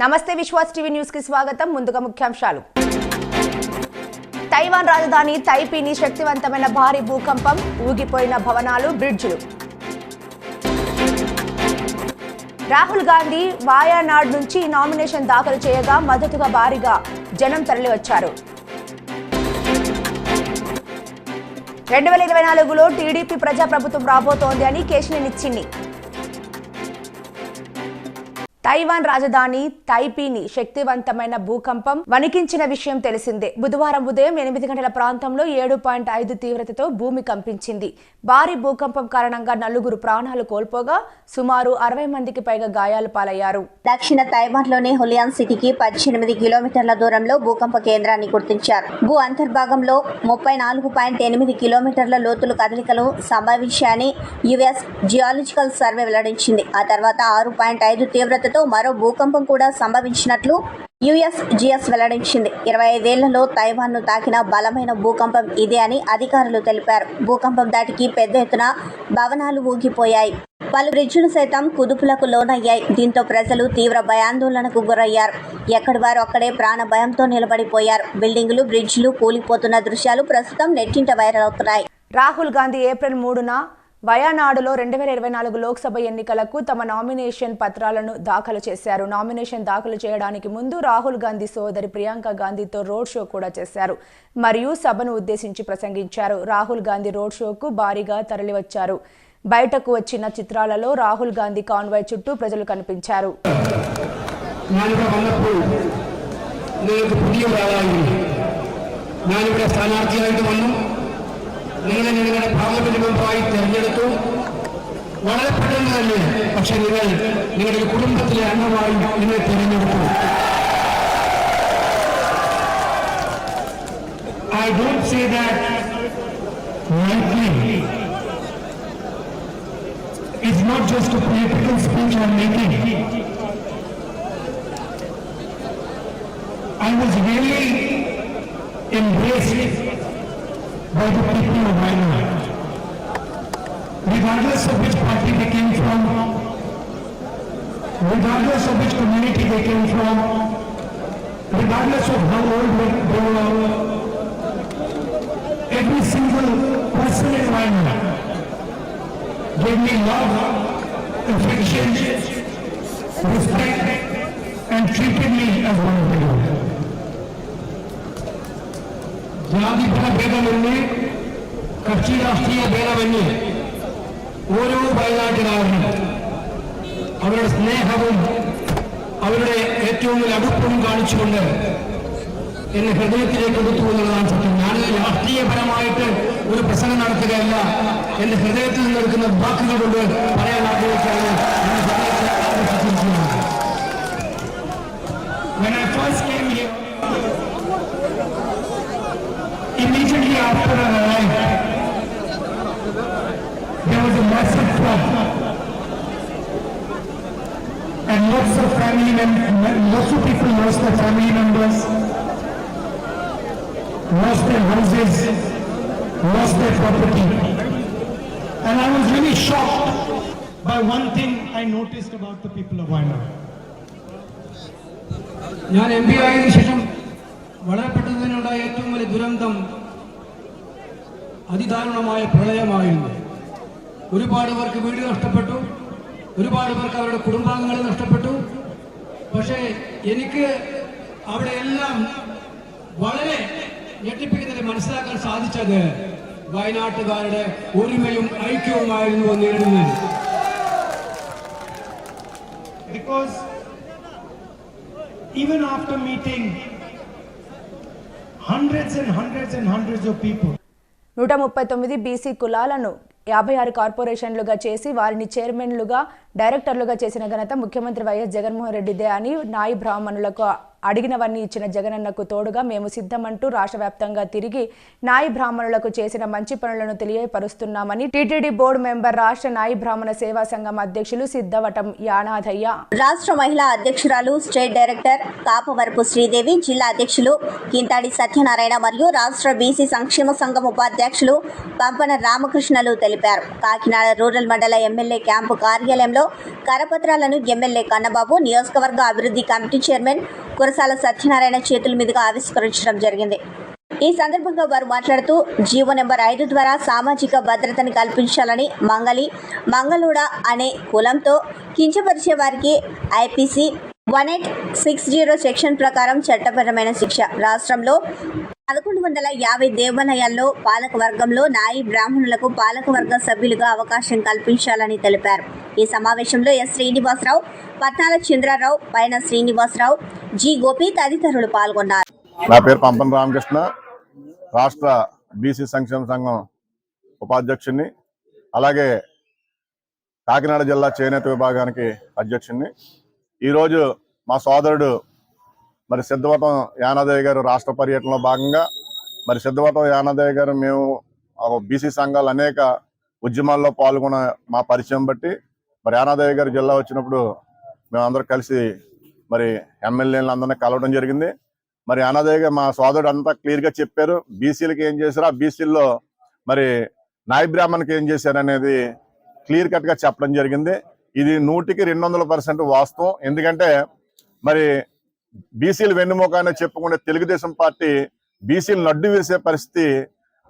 నమస్తే Vishwas TV news కి స్వాగతం. ముందుగా ముఖ్యాంశాలు. తైవాన్ రాజధాని తైపీని శక్తివంతమైన భారీ భూకంపం, ఊగిపోయిన భవనాలు, బ్రిడ్జిలు. రాహుల్ గాంధీ వాయానాడ్ నుంచి నామినేషన్ దాఖలు చేయగా మద్దతుగా భారీగా జనం తరలివచ్చారు. 2024లో టీడీపీ ప్రజాప్రభుత్వం రాబోతోంది అని కేశినేని చిన్ని. తైవాన్ రాజధాని తైపీని శక్తివంతమైన భూకంపం వణికించిన విషయం తెలిసిందే. బుధవారం ఉదయం 8 గంటల ప్రాంతంలో 7.5 తీవ్రతతో భూమి కంపించింది. భారీ భూకంపం కారణంగా 4 ప్రాణాలు కోల్పోగా సుమారు 60 మందికి పైగా గాయాలు పాలయ్యారు. దక్షిణ తైవాన్లోని హులియాన్ సిటీకి 18 కిలోమీటర్ల దూరంలో భూకంప కేంద్రాన్ని గుర్తించారు. భూ అంతర్భాగంలో 34.8 కిలోమీటర్ల లోతులు కదలికలు సంభవించాయని యుఎస్ జియాలజికల్ సర్వే వెల్లడించింది. ఆ తర్వాత 6.5 తీవ్రతతో మరో భూకంపం కూడా సంభవించినట్లు యుఎస్జిఎస్ వెల్లడించింది. 25 ఏళ్లలో తైవాన్ను తాకిన బలమైన భూకంపం ఇదే అని అధికారులు తెలిపారు. భూకంపం దాటికి పెద్ద ఎత్తున భవనాలు ఊగిపోయాయి. పలు బ్రిడ్జిలు సైతం కుదుపులకు లోనయ్యాయి. దీంతో ప్రజలు తీవ్ర భయాందోళనకు గురయ్యారు. ఎక్కడి వారు అక్కడే ప్రాణ భయంతో నిలబడిపోయారు. బిల్డింగులు, బ్రిడ్జిలు కూలిపోతున్న దృశ్యాలు ప్రస్తుతం నెట్టింట వైరల్ అవుతున్నాయి. రాహుల్ గాంధీ ఏప్రిల్ 3న వయనాడులో 2024 లోక్సభ ఎన్నికలకు తమ నామినేషన్ పత్రాలను దాఖలు చేశారు. నామినేషన్ దాఖలు చేయడానికి ముందు రాహుల్ గాంధీ సోదరి ప్రియాంక గాంధీతో రోడ్ షో కూడా చేశారు మరియు సభను ఉద్దేశించి ప్రసంగించారు. రాహుల్ గాంధీ రోడ్ షోకు భారీగా తరలివచ్చారు. బయటకు వచ్చిన చిత్రాలలో రాహుల్ గాంధీ కాన్వాయ్ చుట్టూ ప్రజలు కనిపించారు. നിങ്ങളുടെ പാർലമെന്റ് മെമ്പറായി തെരഞ്ഞെടുത്തു. വളരെ പെട്ടെന്ന് തന്നെ പക്ഷെ നിങ്ങളുടെ കുടുംബത്തിലെ അംഗമായി നിങ്ങളെ തെരഞ്ഞെടുത്തു. I don't say that lightly. It's not just a political speech I'm making. I was really embraced by the people of Wayanad, regardless of which party they came from, regardless of which community they came from, regardless of how old they were. Every single person in Wayanad gave me love, affection, respect, and treated me as one of them. ജാതിപര ഭേദമന്യേ, കക്ഷി രാഷ്ട്രീയ ഭേദമന്യേ ഓരോ വയനാട്ടുകാരനും അവരുടെ സ്നേഹവും അവരുടെ ഏറ്റവും വലിയ അടുപ്പവും കാണിച്ചുകൊണ്ട് എന്നെ ഹൃദയത്തിലേക്ക് എടുത്തു എന്നുള്ളതാണ് സത്യം. ഞാൻ രാഷ്ട്രീയപരമായിട്ട് ഒരു പ്രസംഗം നടത്തുകയല്ല, എന്റെ ഹൃദയത്തിൽ നിന്നെടുക്കുന്ന വാക്കുകൾ കൊണ്ട് പറയാൻ ആഗ്രഹിച്ചാണ് എന്നെ ഹൃദയത്തെ ആകർഷിച്ചിരിക്കുന്നത്. When I first came here, immediately after I arrived, there was a massive flood, and lots of people lost their family members, lost their houses, lost their property, and I was really shocked by one thing I noticed about the people of Wayanad. ഞാൻ MP ആയതിനു ശേഷം വളരെ പെട്ടെന്നുണ്ടായ ഏറ്റവും വലിയ ദുരന്തം അതിദാരുണമായ പ്രളയമായിരുന്നു. ഒരുപാട് പേർക്ക് വീട് നഷ്ടപ്പെട്ടു, ഒരുപാട് പേർക്ക് അവരുടെ കുടുംബാംഗങ്ങളെ നഷ്ടപ്പെട്ടു. പക്ഷേ എനിക്ക് അവിടെയെല്ലാം വളരെ ഞെട്ടിപ്പിക്കുന്നതിൽ മനസ്സിലാക്കാൻ സാധിച്ചത് വയനാട്ടുകാരുടെ ഒരുമയും ഐക്യവുമായിരുന്നു നേടുന്നത്. Because even after meeting hundreds of people, 139 BC కులాలను 56 కార్పొరేషన్లుగా చేసి వారిని చైర్మన్లుగా, డైరెక్టర్లుగా చేసిన ఘనత ముఖ్యమంత్రి వైఎస్ జగన్మోహన్ రెడ్డిదే అని నాయి బ్రాహ్మణులకు అడిగినవన్నీ ఇచ్చిన జగనన్నకు తోడుగా మేము సిద్ధమంటూ రాష్ట్ర వ్యాప్తంగా తిరిగి నాయి బ్రాహ్మణులకు చేసిన మంచి పనులను తెలియపరుస్తున్నామని టీటీడీ బోర్డు మెంబర్ రాష్ట్ర నాయి బ్రాహ్మణ సేవా సంఘం అధ్యక్షులు సిద్ధవటం యానాదయ్య, రాష్ట్ర మహిళా అధ్యక్షురాలు స్టేట్ డైరెక్టర్ కాపవరపు శ్రీదేవి, జిల్లా అధ్యక్షులు కింతాడి సత్యనారాయణ మరియు రాష్ట్ర బీసీ సంక్షేమ సంఘం ఉపాధ్యక్షులు పంపన రామకృష్ణలు తెలిపారు. కాకినాడ రూరల్ మండల ఎమ్మెల్యే క్యాంపు కార్యాలయంలో కరపత్రాలను ఎమ్మెల్యే కన్నబాబు, నియోజకవర్గ అభివృద్ధి కమిటీ చైర్మన్ కురసాల సత్యనారాయణ చేతుల మీదుగా ఆవిష్కరించడం జరిగింది. ఈ సందర్భంగా వారు మాట్లాడుతూ జీవో నెంబర్ 5 ద్వారా సామాజిక భద్రతని కల్పించాలని, మంగళూడ అనే కులంతో కించపరిచే వారికి ఐపీసీ 1860 సెక్షన్ ప్రకారం చట్టపరమైన శిక్ష. రాష్ట్రంలో 1150 దేవాలయాల్లో పాలకవర్గంలో నాయి బ్రాహ్మణులకు పాలకవర్గ సభ్యులుగా అవకాశం కల్పించాలని తెలిపారు. ఈ సమావేశంలో ఎస్ శ్రీనివాసరావు, పట్నాల చంద్రారావు, పైన శ్రీనివాసరావు, జి గోపి తదితరులు పాల్గొన్నారు. నా పేరు పంపన రామకృష్ణ, రాష్ట్ర బీసీ సంక్షేమ సంఘం ఉపాధ్యక్షుడిని, అలాగే కాకినాడ జిల్లా చేనేత విభాగానికి అధ్యక్షుడిని. ఈరోజు మా సోదరుడు మరి సిద్ధవటం యానాదయ్య గారు రాష్ట్ర పర్యటనలో భాగంగా మరి సిద్ధవటం యానాదయ్య గారు మేము బీసీ సంఘాలు అనేక ఉద్యమాల్లో పాల్గొన్న మా పరిచయం బట్టి మరి యానాదయ్య గారు జిల్లా వచ్చినప్పుడు మేమందరం కలిసి మరి ఎమ్మెల్యేలను అందరినీ కలవడం జరిగింది. మరి యానాదయ్య గారు మా సోదరుడు అంతా క్లియర్గా చెప్పారు. బీసీలకు ఏం చేశారు, ఆ బీసీల్లో మరి నాయి బ్రాహ్మణ్కి ఏం చేశారు అనేది క్లియర్ కట్గా చెప్పడం జరిగింది. ఇది 100కి 200% వాస్తవం. ఎందుకంటే మరి బీసీలు వెన్నుముక చెప్పుకునే తెలుగుదేశం పార్టీ బీసీలను అడ్డు వేసే పరిస్థితి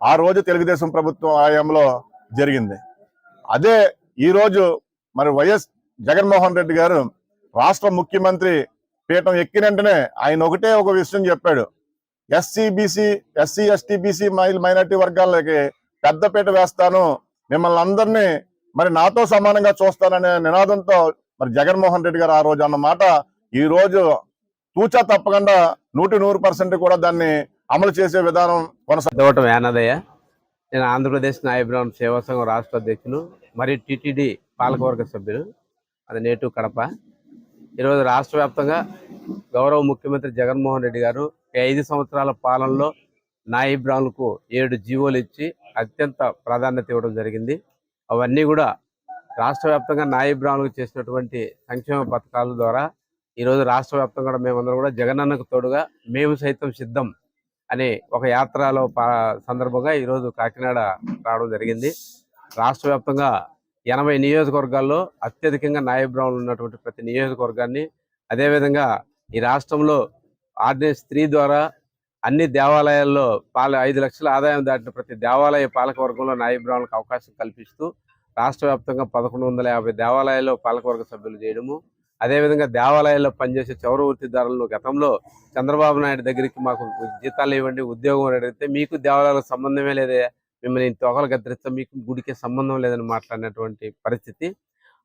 ఆ రోజు తెలుగుదేశం ప్రభుత్వం హయాంలో జరిగింది. అదే ఈరోజు మరి వైఎస్ జగన్మోహన్ రెడ్డి గారు రాష్ట్ర ముఖ్యమంత్రి పీఠం ఎక్కిన వెంటనే ఆయన ఒకటే ఒక విషయం చెప్పాడు, ఎస్సీ ఎస్టీ బీసీ మైనార్టీ వర్గాలకి పెద్దపీట వేస్తాను, మిమ్మల్ని అందరినీ మరి నాతో సమానంగా చూస్తాననే నినాదంతో మరి జగన్మోహన్ రెడ్డి గారు ఆ రోజు అన్నమాట ఈ రోజు తూచా తప్పకుండా 100% కూడా దాన్ని అమలు చేసే విధానం కొనసాగడం. యానాదయ్య, నేను ఆంధ్రప్రదేశ్ నాయి బ్రాహ్మణ సేవా సంఘం రాష్ట్ర అధ్యక్షులు మరియు టీటీడీ పాలకవర్గ సభ్యులు, అది నేటు కడప. ఈరోజు రాష్ట్ర వ్యాప్తంగా గౌరవ ముఖ్యమంత్రి జగన్మోహన్ రెడ్డి గారు 5 సంవత్సరాల పాలనలో నాయి బ్రాహ్మణులకు 7 జీవోలు ఇచ్చి అత్యంత ప్రాధాన్యత ఇవ్వడం జరిగింది. అవన్నీ కూడా రాష్ట్ర వ్యాప్తంగా నాయి బ్రాహ్మణులకు చేసినటువంటి సంక్షేమ పథకాల ద్వారా ఈరోజు రాష్ట్ర వ్యాప్తంగా కూడా మేమందరం కూడా జగనన్నకు తోడుగా మేము సైతం సిద్ధం అనే ఒక యాత్రలో సందర్భంగా ఈరోజు కాకినాడ రావడం జరిగింది. రాష్ట్ర వ్యాప్తంగా 80 నియోజకవర్గాల్లో అత్యధికంగా నాయి బ్రాహ్మణులు ఉన్నటువంటి ప్రతి నియోజకవర్గాన్ని, అదేవిధంగా ఈ రాష్ట్రంలో ఆర్డినెన్స్ 3 ద్వారా అన్ని దేవాలయాల్లో 5 లక్షల ఆదాయం దాటిన ప్రతి దేవాలయ పాలకవర్గంలో నాయి బ్రాహ్మణులకు అవకాశం కల్పిస్తూ రాష్ట్ర వ్యాప్తంగా 1150 దేవాలయాల్లో పాలకవర్గ సభ్యులు చేయడము, అదేవిధంగా దేవాలయాల్లో పనిచేసే చౌర వృత్తిదారులను గతంలో చంద్రబాబు నాయుడు దగ్గరికి మాకు జీతాలు ఇవ్వండి, ఉద్యోగం అడిగితే మీకు దేవాలయాలకు సంబంధమే లేదే, మిమ్మల్ని తొగలు గద్దరిస్తే మీకు గుడికే సంబంధం లేదని మాట్లాడినటువంటి పరిస్థితి.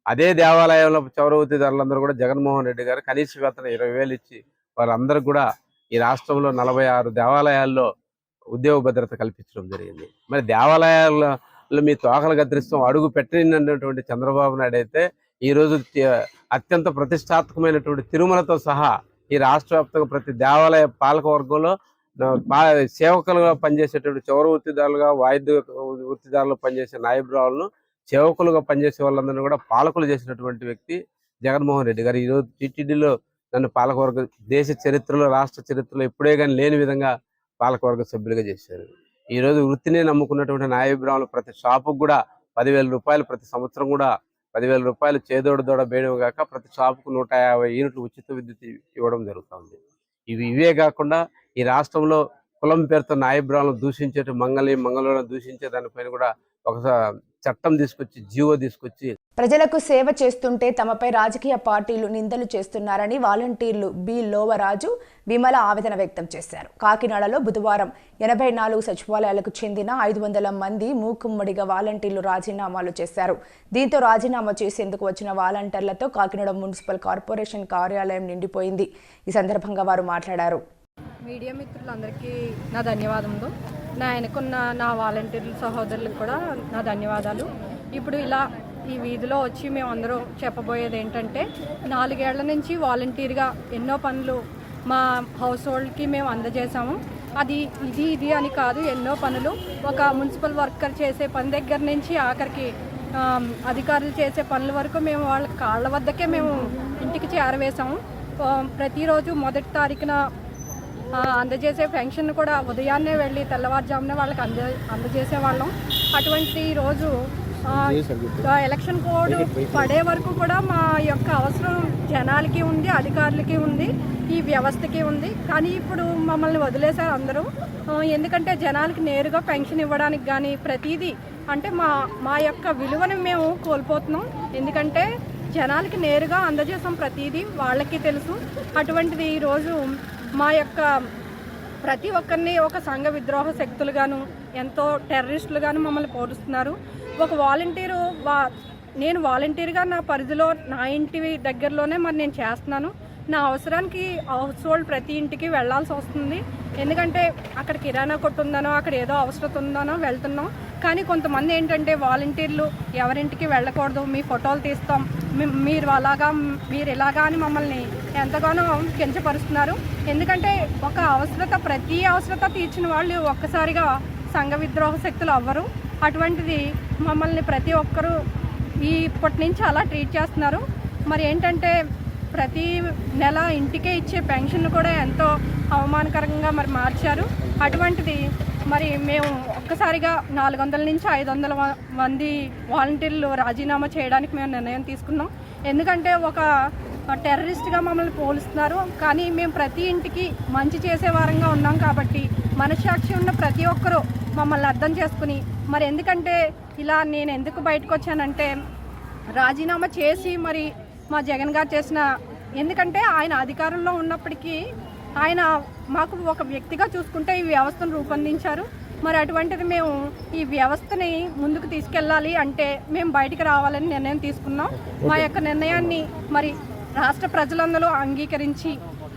అదే దేవాలయంలో చౌర వృత్తిదారులందరూ కూడా జగన్మోహన్ రెడ్డి గారు కనీస వేతనం 20,000 ఇచ్చి వారందరూ కూడా ఈ రాష్ట్రంలో 46 దేవాలయాల్లో ఉద్యోగ భద్రత కల్పించడం జరిగింది. మరి దేవాలయాల్లో మీ తోకలు గద్దరిస్తాం అడుగు పెట్టినటువంటి చంద్రబాబు నాయుడు అయితే ఈరోజు అత్యంత ప్రతిష్టాత్మకమైనటువంటి తిరుమలతో సహా ఈ రాష్ట్ర వ్యాప్తంగా ప్రతి దేవాలయ పాలక వర్గంలో సేవకులుగా పనిచేసేటువంటి చౌర వృత్తిదారులుగా, వాయిద్య వృత్తిదారులు పనిచేసే నాయి బ్రాహ్మణులను సేవకులుగా పనిచేసే వాళ్ళందరినీ కూడా పాలకులు చేసినటువంటి వ్యక్తి జగన్మోహన్ రెడ్డి గారు. ఈరోజు టీటీడీలో నన్ను పాలకవర్గ దేశ చరిత్రలో, రాష్ట్ర చరిత్రలో ఎప్పుడే కానీ లేని విధంగా పాలకవర్గ సభ్యులుగా చేశారు. ఈరోజు వృత్తిని నమ్ముకున్నటువంటి నాయ బ్రాహ్మణులు ప్రతి షాపుకు కూడా 10,000 రూపాయలు ప్రతి సంవత్సరం కూడా 10,000 రూపాయలు చేదోడు దోడ బేయడం కాక ప్రతి షాపుకు 150 యూనిట్లు ఉచిత విద్యుత్ ఇవ్వడం జరుగుతుంది. ఇవే కాకుండా ఈ రాష్ట్రంలో కులం పేరుతో నాయ బ్రాహ్మణులు దూషించేటు మంగళూరులను దూషించే దానిపైన కూడా ఒక చట్టం తీసుకొచ్చి జీవో తీసుకొచ్చి ప్రజలకు సేవ చేస్తుంటే తమపై రాజకీయ పార్టీలు నిందలు చేస్తున్నారని వాలంటీర్లు బి లోవరాజు, విమల ఆవేదన వ్యక్తం చేశారు. కాకినాడలో బుధవారం 84 సచివాలయాలకు చెందిన 500 మంది మూకుమ్మడిగా వాలంటీర్లు రాజీనామాలు చేశారు. దీంతో రాజీనామా చేసేందుకు వచ్చిన వాలంటీర్లతో కాకినాడ మున్సిపల్ కార్పొరేషన్ కార్యాలయం నిండిపోయింది. ఈ సందర్భంగా వారు మాట్లాడారు. మీడియా మిత్రులందరికీ నా ధన్యవాదములు. నా వెనుకున్న నా వాలంటీర్ల సహోదరులకు కూడా నా ధన్యవాదాలు. ఇప్పుడు ఇలా ఈ వీధిలో వచ్చి మేమందరూ చెప్పబోయేది ఏంటంటే, 4 ఏళ్ల నుంచి వాలంటీర్గా ఎన్నో పనులు మా హౌస్ హోల్డ్కి మేము అందజేసాము. అది ఇది అని కాదు, ఎన్నో పనులు, ఒక మున్సిపల్ వర్కర్ చేసే పని దగ్గర నుంచి ఆఖరికి అధికారులు చేసే పనుల వరకు మేము వాళ్ళ కాళ్ళ వద్దకే మేము ఇంటికి చేరవేశాము. ప్రతిరోజు 1వ తారీఖున అందజేసే పెన్షన్ కూడా ఉదయాన్నే వెళ్ళి తెల్లవారుజామునే వాళ్ళకి అందజేసే వాళ్ళం. అటువంటి రోజు ఎలక్షన్ కోడ్ పడే వరకు కూడా మా యొక్క అవసరం జనాలకి ఉంది, అధికారులకి ఉంది, ఈ వ్యవస్థకి ఉంది. కానీ ఇప్పుడు మమ్మల్ని వదిలేశారు అందరూ. ఎందుకంటే జనాలకి నేరుగా పెన్షన్ ఇవ్వడానికి కానీ ప్రతిదీ అంటే మా యొక్క విలువను మేము కోల్పోతున్నాం. ఎందుకంటే జనాలకి నేరుగా అందజేసాం, ప్రతిదీ వాళ్ళకి తెలుసు. అటువంటిది ఈరోజు మా యొక్క ప్రతి ఒక్కరిని ఒక సంఘ విద్రోహ శక్తులుగాను, ఎంతో టెర్రరిస్టులుగాను మమ్మల్ని పోలుస్తున్నారు. ఒక వాలంటీరు నేను వాలంటీర్గా నా పరిధిలో నా ఇంటి దగ్గరలోనే మరి నేను చేస్తున్నాను. నా అవసరానికి హౌస్ హోల్డ్ ప్రతి ఇంటికి వెళ్లాల్సి వస్తుంది. ఎందుకంటే అక్కడ కిరాణా కొట్టు ఉందనో, అక్కడ ఏదో అవసరం ఉందనో వెళ్తున్నాం. కానీ కొంతమంది ఏంటంటే వాలంటీర్లు ఎవరింటికి వెళ్ళకూడదు, మీ ఫోటోలు తీస్తాం, మీరు ఇలాగా అని మమ్మల్ని ఎంతగానో కించపరుస్తున్నారు. ఎందుకంటే ఒక ప్రతి అవసరత తీర్చిన వాళ్ళు ఒక్కసారిగా సంఘ విద్రోహ శక్తులు అవ్వరు. అటువంటిది మమ్మల్ని ప్రతి ఒక్కరూ ఇప్పటి నుంచి అలా ట్రీట్ చేస్తున్నారు. మరి ఏంటంటే ప్రతి నెల ఇంటికే ఇచ్చే పెన్షన్ కూడా ఎంతో అవమానకరంగా మరి మార్చారు. అటువంటిది మరి మేము ఒక్కసారిగా 400 నుంచి 500 మంది వాలంటీర్లు రాజీనామా చేయడానికి మేము నిర్ణయం తీసుకున్నాం. ఎందుకంటే ఒక టెర్రరిస్ట్గా మమ్మల్ని పోలుస్తున్నారు. కానీ మేము ప్రతి ఇంటికి మంచి చేసే వారంగా ఉన్నాం కాబట్టి మనస్సాక్షి ఉన్న ప్రతి ఒక్కరూ మమ్మల్ని అర్థం చేసుకుని, మరి ఎందుకంటే ఇలా నేను ఎందుకు బయటకు వచ్చానంటే రాజీనామా చేసి మరి మా జగన్ గారు చేసిన, ఎందుకంటే ఆయన అధికారంలో ఉన్నప్పటికీ ఆయన మాకు ఒక వ్యక్తిగా చూసుకుంటే ఈ వ్యవస్థను రూపొందించారు. మరి అటువంటిది మేము ఈ వ్యవస్థని ముందుకు తీసుకెళ్ళాలి అంటే మేము బయటికి రావాలని నిర్ణయం తీసుకున్నాం. మా యొక్క నిర్ణయాన్ని మరి రాష్ట్ర ప్రజలందరూ అంగీకరించి,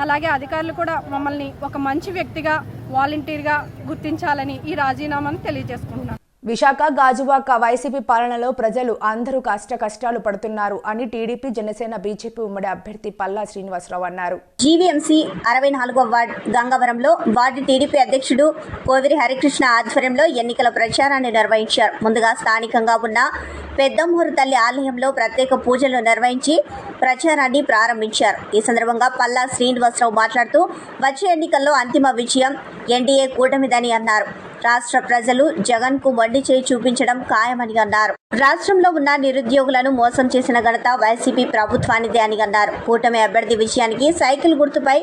అలాగే అధికారులు కూడా మమ్మల్ని ఒక మంచి వ్యక్తిగా, వాలంటీర్గా గుర్తించాలని ఈ రాజీనామాను తెలియజేసుకుంటున్నాను. విశాఖ గాజువాక వైసీపీ పాలనలో ప్రజలు అందరూ కష్టాలు పడుతున్నారు అని టీడీపీ, జనసేన, బీజేపీ ఉమ్మడి అభ్యర్థి పల్లా శ్రీనివాసరావు అన్నారు. జీవీఎంసీ 64వ వార్డు గంగవరంలో వార్డు టీడీపీ అధ్యక్షుడు కోవిరి హరికృష్ణ ఆధ్వర్యంలో ఎన్నికల ప్రచారాన్ని నిర్వహించారు. ముందుగా స్థానికంగా ఉన్న పెద్దమ్మూరు తల్లి ఆలయంలో ప్రత్యేక పూజలు నిర్వహించి ప్రచారాన్ని ప్రారంభించారు. ఈ సందర్భంగా పల్లా శ్రీనివాసరావు మాట్లాడుతూ వచ్చే ఎన్నికల్లో అంతిమ విజయం ఎన్డీఏ కూటమిదని అన్నారు. రాష్ట్ర ప్రజలు జగన్ కు మొండి చేయి చూపించడం ఖాయమని అన్నారు. రాష్ట్రంలో ఉన్న నిరుద్యోగులను మోసం చేసిన ఘనత వైసీపీ ప్రభుత్వానిదే అని అన్నారు. కూటమి అభ్యర్థి విషయానికి సైకిల్ గుర్తుపై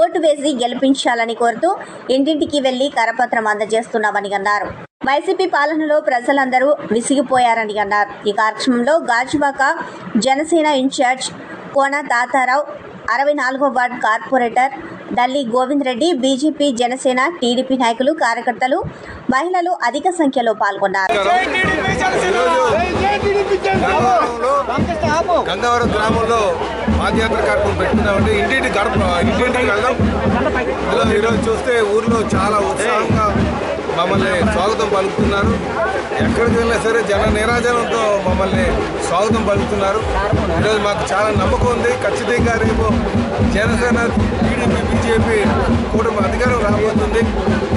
ఓటు వేసి గెలిపించాలని కోరుతూ ఇంటింటికి వెళ్లి కరపత్రం అందజేస్తున్నామని అన్నారు. వైసీపీ పాలనలో ప్రజలందరూ విసిగిపోయారని అన్నారు. ఈ కార్యక్రమంలో గాజువాక జనసేన ఇన్ఛార్జ్ కోన తాతారావు, 64వ ward corporator Dalli Govind Reddy, BJP, Janasena, TDP నాయకులు, కార్యకర్తలు, మహిళలు అధిక సంఖ్యలో పాల్గొన్నారు. గంగవరం గ్రామంలో పాదయాత్ర కార్యక్రమం పెట్టుకున్నామండి. ఇంటింటికి వెళ్దాం. ఈరోజు చూస్తే ఊర్లో చాలా ఉత్సాహంగా మమ్మల్ని స్వాగతం పలుకుతున్నారు. ఎక్కడికి వెళ్ళినా సరే జన నీరాజనంతో మమ్మల్ని స్వాగతం పలుకుతున్నారు. ఈరోజు మాకు చాలా నమ్మకం ఉంది. ఖచ్చితంగా రేపు జనసేన, టీడీపీ, బీజేపీ కూటమి అధికారం రాబోతుంది.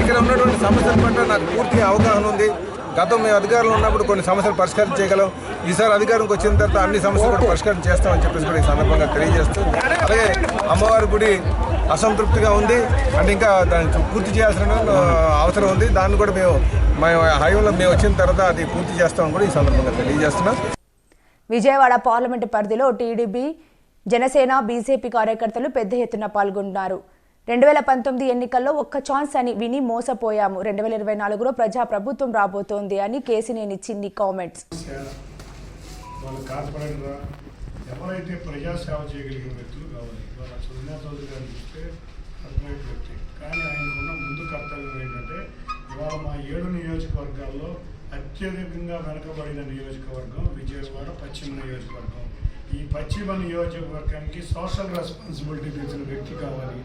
ఇక్కడ ఉన్నటువంటి సమస్యల పట్ల నాకు పూర్తిగా అవగాహన ఉంది. గతం మేము అధికారంలో ఉన్నప్పుడు కొన్ని సమస్యలు పరిష్కారం చేయగలం. ఈసారి అధికారంకి వచ్చిన తర్వాత అన్ని సమస్యలు కూడా పరిష్కారం చేస్తామని చెప్పేసి కూడా ఈ సందర్భంగా తెలియజేస్తూ, అలాగే అమ్మవారి గుడి అసంతృప్తిగా ఉంది అంటే ఇంకా దాన్ని పూర్తి చేయాల్సిన అవసరం ఉంది. దాన్ని కూడా మేము హయాంలో మేము వచ్చిన తర్వాత అది పూర్తి చేస్తామని కూడా ఈ సందర్భంగా తెలియజేస్తున్నాం. విజయవాడ పార్లమెంటు పరిధిలో టీడీపీ, జనసేన, బీజేపీ కార్యకర్తలు పెద్ద ఎత్తున పాల్గొన్నారు. 2019 ఎన్నికల్లో ఒక్క ఛాన్స్ అని విని మోసపోయాము. 2024లో ప్రజా ప్రభుత్వం రాబోతోంది అని కేసినేని చిన్ని కామెంట్స్. ఎవరైతే ప్రజాసేవ చేయగలిగిన వ్యక్తులు కావాలి. ఇవాళ సుజనా చౌదరి గారిని చూస్తే అర్థమైన వ్యక్తి, కానీ ఆయనకున్న ముందు కర్తవ్యం ఏంటంటే ఇవాళ మా 7 నియోజకవర్గాల్లో అత్యధికంగా వెనుకబడిన నియోజకవర్గం విజయవాడ పశ్చిమ నియోజకవర్గం. ఈ పశ్చిమ నియోజకవర్గానికి సోషల్ రెస్పాన్సిబిలిటీ తెలిసిన వ్యక్తి కావాలి.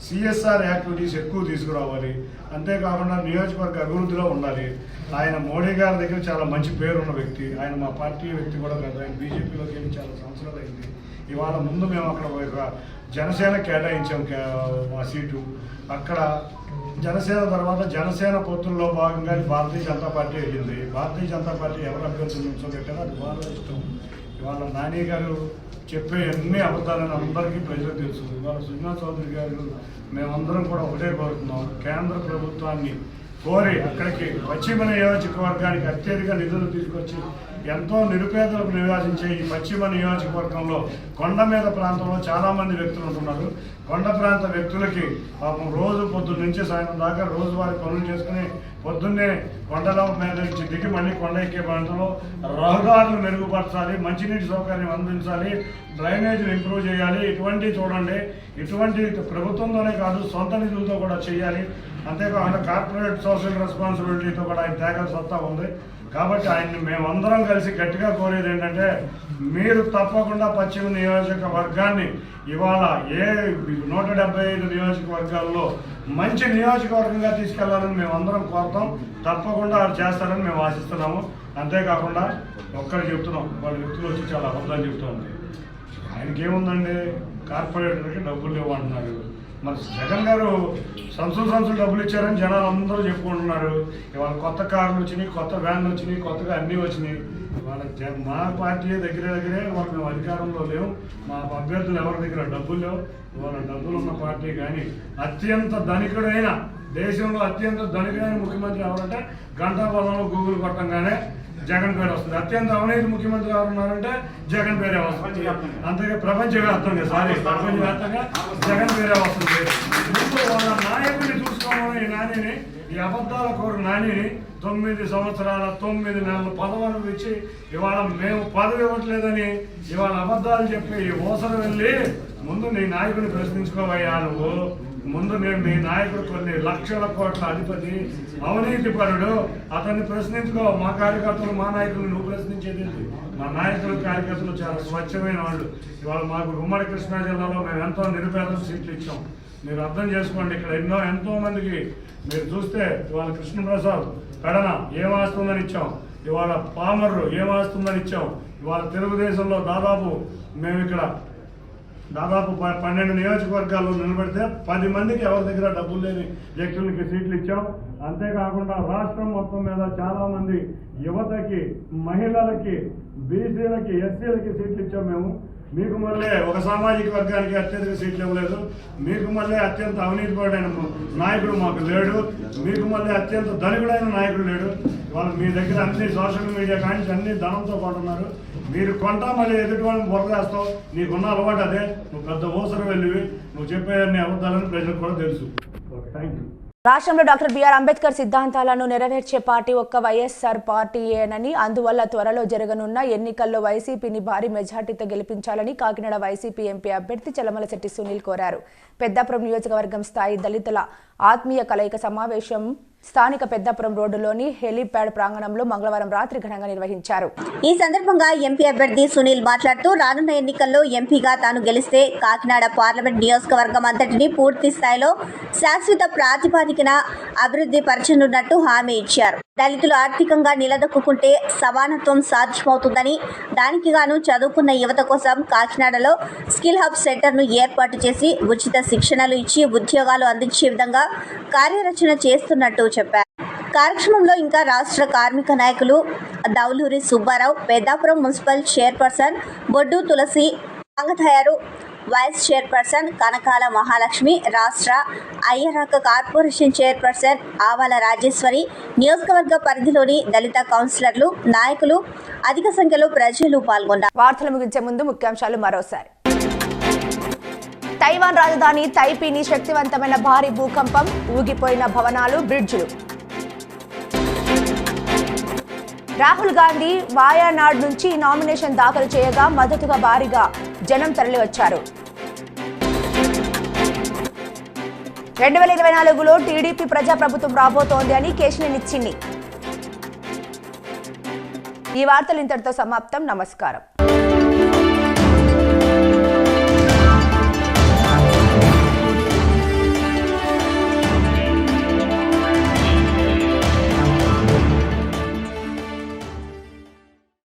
సిఎస్ఆర్ యాక్టివిటీస్ ఎక్కువ తీసుకురావాలి. అంతేకాకుండా నియోజకవర్గ అభివృద్ధిలో ఉండాలి. ఆయన మోడీ గారి దగ్గర చాలా మంచి పేరున్న వ్యక్తి. ఆయన మా పార్టీ వ్యక్తి కూడా కాదు. ఆయన బీజేపీలోకి వెళ్ళి చాలా సంవత్సరాలు అయింది. ఇవాళ ముందు మేము అక్కడ జనసేన కేటాయించాం మా సీటు. అక్కడ జనసేన తర్వాత జనసేన పొత్తుల్లో భాగంగా భారతీయ జనతా పార్టీ వెళ్ళింది. భారతీయ జనతా పార్టీ ఎవరు అభ్యర్థులు నిల్చోబెట్టారో అది వాళ్ళ ఇష్టం. ఇవాళ నాని గారు చెప్పే అన్ని అబద్ధాలని అందరికీ ప్రజలకు తెలుసు. ఇవాళ సుజనా చౌదరి గారు మేమందరం కూడా ఒకటే కోరుతున్నాం, కేంద్ర ప్రభుత్వాన్ని కోరి అక్కడికి పశ్చిమ నియోజకవర్గానికి అత్యధిక నిధులు తీసుకొచ్చి ఎంతో నిరుపేదలకు నివాసించే ఈ పశ్చిమ నియోజకవర్గంలో కొండ మీద ప్రాంతంలో చాలామంది వ్యక్తులు ఉంటున్నారు. కొండ ప్రాంత వ్యక్తులకి పాపం రోజు పొద్దున్న నుంచి సాయంత్రం దాకా రోజువారీ పనులు చేసుకుని పొద్దున్నే కొండల మీద నుంచి దిగి మళ్ళీ కొండ ఎక్కే ప్రాంతంలో రహదారులు మెరుగుపరచాలి, మంచినీటి సౌకర్యం అందించాలి, డ్రైనేజీలు ఇంప్రూవ్ చేయాలి. ఇటువంటివి చూడండి, ఇటువంటి ప్రభుత్వంతోనే కాదు సొంత నిధులతో కూడా చేయాలి. అంతేకాకుండా కార్పొరేట్ సోషల్ రెస్పాన్సిబిలిటీతో కూడా ఆయన తేగల సత్తా ఉంది. కాబట్టి ఆయన్ని మేమందరం కలిసి గట్టిగా కోరేది ఏంటంటే, మీరు తప్పకుండా పశ్చిమ నియోజకవర్గాన్ని ఇవాళ 175 నియోజకవర్గాల్లో మంచి నియోజకవర్గంగా తీసుకెళ్లాలని మేమందరం కోరుతాం. తప్పకుండా అది చేస్తారని మేము ఆశిస్తున్నాము. అంతేకాకుండా ఒక్కరు చెప్తున్నాం, వాళ్ళ వ్యక్తులు వచ్చి చాలా అబద్ధాలు చెప్తూ ఉంటాయి. ఆయనకి ఏముందండి, కార్పొరేటర్కి డబ్బులు ఇవ్వమంటున్నారు. మరి జగన్ గారు సంచులు డబ్బులు ఇచ్చారని జనాలు అందరూ చెప్పుకుంటున్నారు. ఇవాళ కొత్త కార్లు వచ్చినాయి, కొత్త వ్యాన్లు వచ్చినాయి, కొత్తగా అన్నీ వచ్చినాయి. ఇవాళ మా పార్టీ దగ్గరే ఇవాళ మేము అధికారంలో లేవు, మా అభ్యర్థులు ఎవరి దగ్గర డబ్బులు లేవు. ఇవాళ డబ్బులు ఉన్న పార్టీ కానీ అత్యంత ధనికుడైన, దేశంలో అత్యంత ధనికుడైన ముఖ్యమంత్రి ఎవరంటే గంటా పొలంలో గూగుల్ కొట్టంగానే జగన్ పేరు వస్తుంది. అత్యంత అవినీతి ముఖ్యమంత్రి ఎవరు ఉన్నారంటే జగన్ పేరే వస్తుంది. అంతేగా ప్రపంచవ్యాప్తంగా జగన్ పేరే వస్తుంది. ఇప్పుడు వాళ్ళ నాయకుడిని చూసుకోమని ఈ నానిని, ఈ అబద్ధాల కోరు నానిని 9 సంవత్సరాల 9 నెలలు పదవులు ఇచ్చి ఇవాళ మేము పదవి ఇవ్వట్లేదని ఇవాళ అబద్ధాలు చెప్పి ఈ ఓసరు వెళ్ళి ముందు నీ నాయకుడిని ప్రశ్నించుకోవయ్యా. నువ్వు ముందు నేను నీ నాయకుడు కొన్ని లక్షల కోట్ల అధిపతి, అవినీతి పరుడు, అతన్ని ప్రశ్నించుకో. మా కార్యకర్తలు, మా నాయకులు నువ్వు ప్రశ్నించేది. మా నాయకులు కార్యకర్తలు చాలా స్వచ్ఛమైన వాళ్ళు. ఇవాళ మాకు ఉమ్మడి కృష్ణా జిల్లాలో మేము ఎంతో నిరుపేద సీట్లు ఇచ్చాం. మీరు అర్థం చేసుకోండి. ఇక్కడ ఎంతో మందికి మీరు చూస్తే ఇవాళ కృష్ణప్రసాద్ కడన ఏమాస్తుందని ఇచ్చాం, ఇవాళ పామర్రు ఏమాస్తుందని ఇచ్చాం. ఇవాళ తెలుగుదేశంలో మేము ఇక్కడ దాదాపు 12 నియోజకవర్గాల్లో నిలబెడితే 10 మందికి ఎవరి దగ్గర డబ్బులు లేని వ్యక్తులకి సీట్లు ఇచ్చాం. అంతేకాకుండా రాష్ట్రం మొత్తం మీద చాలామంది యువతకి, మహిళలకి, బీసీలకి, ఎస్సీలకి సీట్లు ఇచ్చాం మేము. మీకు మళ్ళీ ఒక సామాజిక వర్గానికి అత్యధిక సీట్లు ఇవ్వలేదు. మీకు మళ్ళీ అత్యంత అవినీతిపరుడైన నాయకుడు మాకు లేడు. మీకు మళ్ళీ అత్యంత ధనికుడైన నాయకుడు లేడు. వాళ్ళు మీ దగ్గర అన్ని సోషల్ మీడియా కానీ అన్ని ధనంతో కొంటున్నారు. మీరు కొంటా మళ్ళీ ఎదుటి వాళ్ళని బొరకేస్తావు. నీకున్న అలవాటు అదే. నువ్వు పెద్ద ఓసరు వెళ్ళివి. నువ్వు చెప్పేవన్నీ అబద్ధాలని ప్రజలకు కూడా తెలుసు. Thank you. రాష్ట్రంలో డాక్టర్ బిఆర్ అంబేద్కర్ సిద్ధాంతాలను నెరవేర్చే పార్టీ ఒక్క వైఎస్ఆర్ పార్టీయేనని, అందువల్ల త్వరలో జరగనున్న ఎన్నికల్లో వైసీపీని భారీ మెజార్టీతో గెలిపించాలని కాకినాడ వైసీపీ ఎంపీ అభ్యర్థి చలమలశెట్టి సునీల్ కోరారు. పెద్దాపురం నియోజకవర్గం స్థాయి దళితుల ఆత్మీయ కలయిక సమావేశం స్థానిక పెద్దాపురం రోడ్డులోని హెలీప్యాడ్ ప్రాంగణంలో మంగళవారం రాత్రి ఘనంగా నిర్వహించారు. ఈ సందర్భంగా ఎంపీ అభ్యర్థి సునీల్ మాట్లాడుతూ, రానున్న ఎన్నికల్లో ఎంపీగా తాను గెలిస్తే కాకినాడ పార్లమెంట్ నియోజకవర్గం అంతటిని పూర్తి స్థాయిలో శాశ్వత ప్రాతిపదికన అభివృద్ధి పరచనున్నట్టు హామీ ఇచ్చారు. దళితులు ఆర్థికంగా నిలదొక్కుంటే సమానత్వం సాధ్యమవుతుందని, దానికి గాను చదువుకున్న యువత కోసం కాకినాడలో స్కిల్ హబ్ సెంటర్ను ఏర్పాటు చేసి ఉచిత శిక్షణలు ఇచ్చి ఉద్యోగాలు అందించే విధంగా కార్యరచన చేస్తున్నట్టు చెప్పారు. కార్యక్రమంలో ఇంకా రాష్ట్ర కార్మిక నాయకులు దౌలూరి సుబ్బారావు, పెద్దాపురం మున్సిపల్ చైర్పర్సన్ బొడ్డు తులసి, మంగతయారు వైస్ చైర్పర్సన్ కనకాల మహాలక్ష్మి, రాష్ట్ర అయ్యరాక కార్పొరేషన్ చైర్పర్సన్ ఆవాల రాజేశ్వరి, నియోజకవర్గ పరిధిలోని దళిత కౌన్సిలర్లు, నాయకులు, అధిక సంఖ్యలో ప్రజలు పాల్గొన్నారు. వార్తలు ముగించే ముందు ముఖ్యాంశాలు మరోసారి. తైవాన్ రాజధాని తైపీని శక్తివంతమైన భారీ భూకంపం, ఊగిపోయిన భవనాలు, బ్రిడ్జులు. రాహుల్ గాంధీ వాయానాడ్ నుంచి నామినేషన్ దాఖలు చేయగా మద్దతుగా భారీగా జనం తరలివచ్చారు. 2024లో టీడీపీ ప్రజాప్రభుత్వం రాబోతోంది అని కేశినేని చిన్ని. ఈ వార్తలు ఇంతటితో సమాప్తం. నమస్కారం.